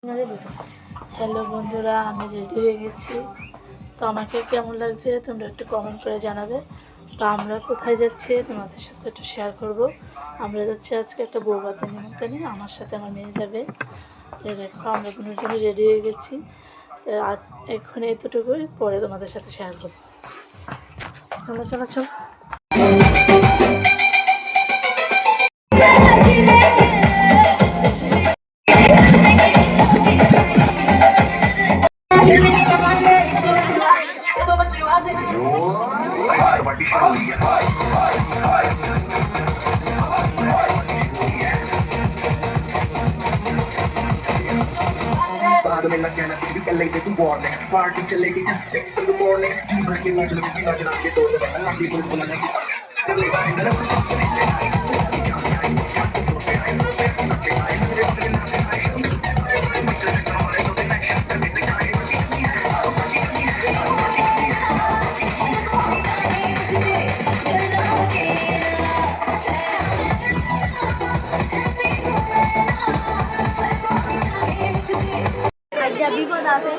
Hello বন্ধুরা, আমি ready হয়ে গেছি। তো আমাকে কেমন লাগছে তোমরা একটু কমেন্ট করে জানাবে। তো আমরা কোথায় যাচ্ছি তোমাদের সাথে একটু শেয়ার করব। আমরা যাচ্ছি আজকে একটা বৌভাতের নিমন্ত্রণে, আমার সাথে আমার মেয়ে যাবে। দেখো আমরা দুজনে রেডি হয়ে গেছি। তো আজ এখন এতটুকুই, পরে তোমাদের সাথে শেয়ার করবো। চলো চলো চলো। बाद में ना कहना कुछ भी कर लेते तू वार्निंग पार्टी चलेगी 6 in the morning भर के नाच नाच के सो जा ना पीपल बुलाने की বিপদ আছে